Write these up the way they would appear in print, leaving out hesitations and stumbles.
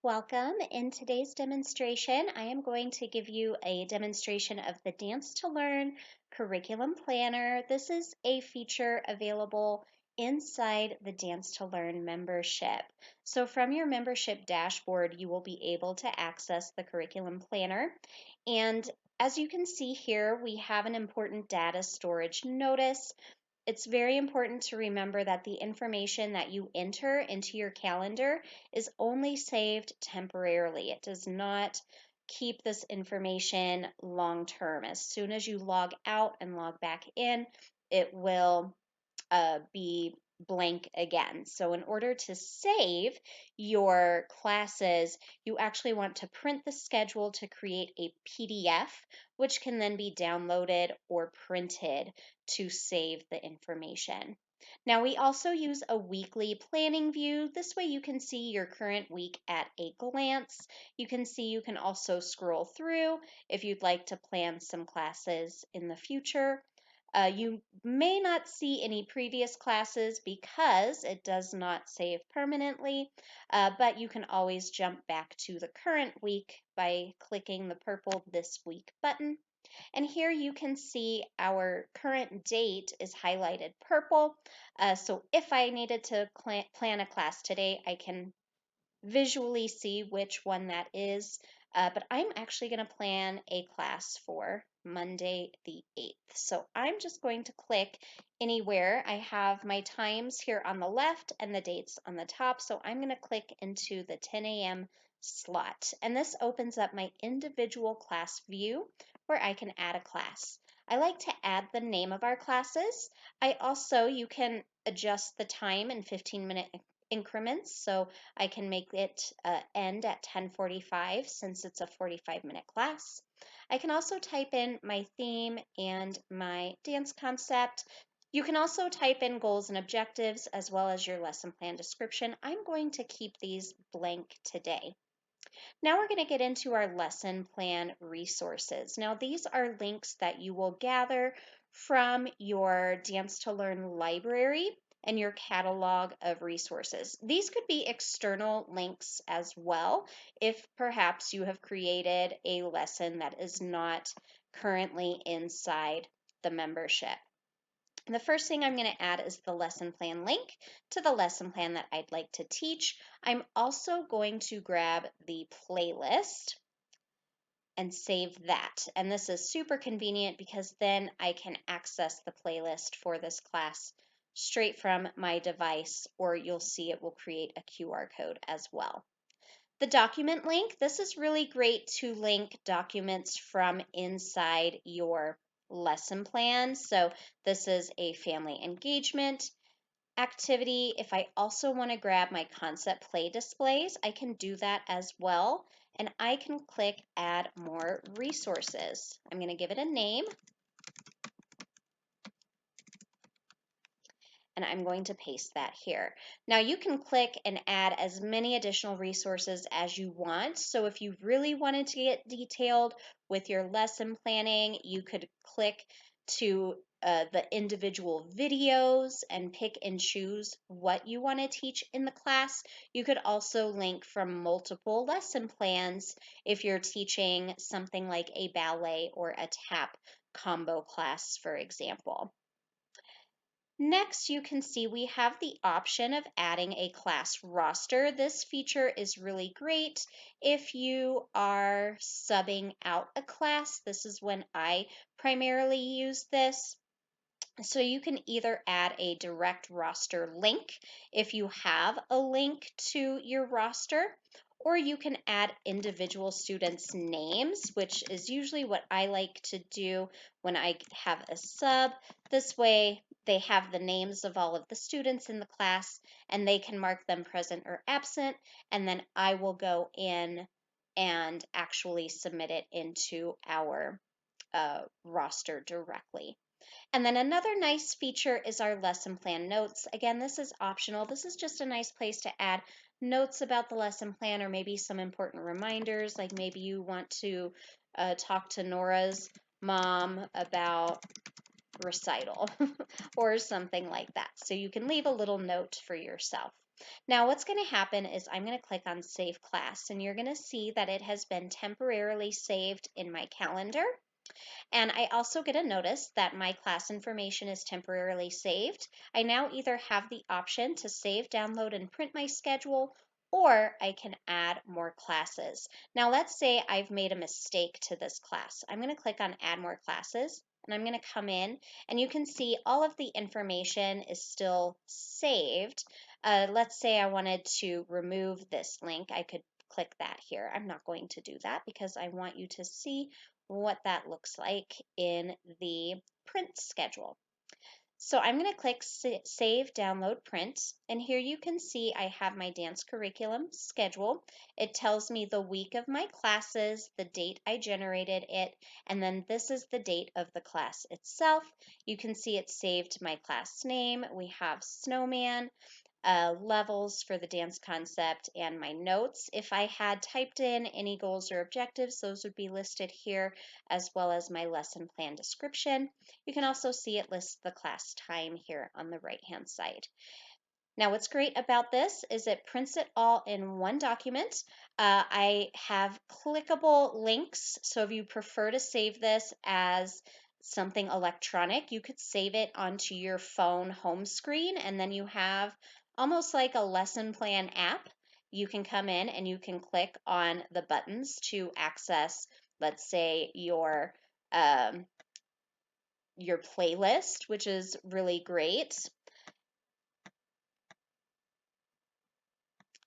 Welcome. In today's demonstration, I am going to give you a demonstration of the Dance to Learn Curriculum Planner. This is a feature available inside the Dance to Learn membership. So from your membership dashboard, you will be able to access the curriculum planner. And as you can see here, we have an important data storage notice. It's very important to remember that the information that you enter into your calendar is only saved temporarily. It does not keep this information long term. As soon as you log out and log back in, it will be blank again. So in order to save your classes, you actually want to print the schedule to create a PDF, which can then be downloaded or printed to save the information. Now we also use a weekly planning view. This way you can see your current week at a glance. You can see you can also scroll through if you'd like to plan some classes in the future. You may not see any previous classes because it does not save permanently, but you can always jump back to the current week by clicking the purple This Week button. And here you can see our current date is highlighted purple. So if I needed to plan a class today, I can visually see which one that is. But I'm actually going to plan a class for Monday the 8th. So I'm just going to click anywhere. I have my times here on the left and the dates on the top. So I'm going to click into the 10 a.m. slot. And this opens up my individual class view where I can add a class. I like to add the name of our classes. You can adjust the time in 15-minute increments. So I can make it end at 10:45 since it's a 45-minute class. I can also type in my theme and my dance concept. You can also type in goals and objectives as well as your lesson plan description. I'm going to keep these blank today. Now we're going to get into our lesson plan resources. Now these are links that you will gather from your Dance to Learn library and your catalog of resources. These could be external links as well if perhaps you have created a lesson that is not currently inside the membership. The first thing I'm going to add is the lesson plan link to the lesson plan that I'd like to teach. I'm also going to grab the playlist and save that. And this is super convenient because then I can access the playlist for this class straight from my device, or you'll see it will create a QR code as well. The document link, this is really great to link documents from inside your lesson plan. So this is a family engagement activity. If I also want to grab my concept play displays, I can do that as well. And I can click add more resources. I'm going to give it a name. And I'm going to paste that here. Now you can click and add as many additional resources as you want. So if you really wanted to get detailed with your lesson planning, you could click to the individual videos and pick and choose what you want to teach in the class. You could also link from multiple lesson plans if you're teaching something like a ballet or a tap combo class, for example. Next, you can see we have the option of adding a class roster. This feature is really great if you are subbing out a class. This is when I primarily use this. So you can either add a direct roster link if you have a link to your roster, or you can add individual students' names, which is usually what I like to do when I have a sub. This way they have the names of all of the students in the class and they can mark them present or absent, and then I will go in and actually submit it into our roster directly. And then another nice feature is our lesson plan notes. Again, this is optional. This is just a nice place to add notes about the lesson plan or maybe some important reminders, like maybe you want to talk to Nora's mom about recital or something like that. So you can leave a little note for yourself. Now what's going to happen is I'm going to click on Save Class, and you're going to see that it has been temporarily saved in my calendar. And I also get a notice that my class information is temporarily saved. I now either have the option to save, download, and print my schedule, or I can add more classes. Now let's say I've made a mistake to this class. I'm going to click on Add More Classes, and I'm going to come in, and you can see all of the information is still saved. Let's say I wanted to remove this link. I could click that here. I'm not going to do that because I want you to see what that looks like in the print schedule. So I'm going to click Save, Download, Print, and here you can see I have my dance curriculum schedule. It tells me the week of my classes, the date I generated it, and then this is the date of the class itself. You can see it saved my class name. We have Snowman, levels for the dance concept, and my notes. If I had typed in any goals or objectives, those would be listed here, as well as my lesson plan description. You can also see it lists the class time here on the right hand side. Now, what's great about this is it prints it all in one document. I have clickable links, so if you prefer to save this as something electronic, you could save it onto your phone home screen, and then you have almost like a lesson plan app. You can come in and you can click on the buttons to access, let's say, your playlist, which is really great.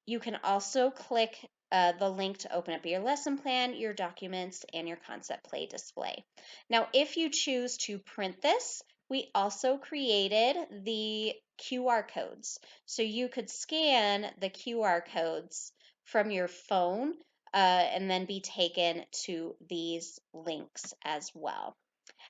You can also click the link to open up your lesson plan, your documents, and your concept play display. Now, if you choose to print this, we also created the QR codes. So you could scan the QR codes from your phone and then be taken to these links as well.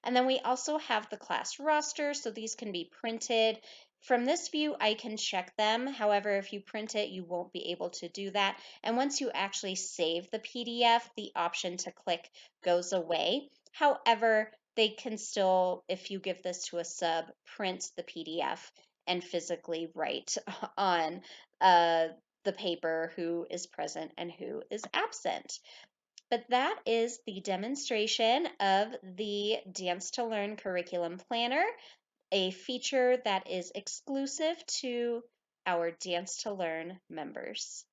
And then we also have the class roster, so these can be printed. From this view, I can check them. However, if you print it, you won't be able to do that. And once you actually save the PDF, the option to click goes away. However, they can still, if you give this to a sub, print the PDF and physically write on the paper who is present and who is absent. But that is the demonstration of the Dance to Learn Curriculum Planner, a feature that is exclusive to our Dance to Learn members.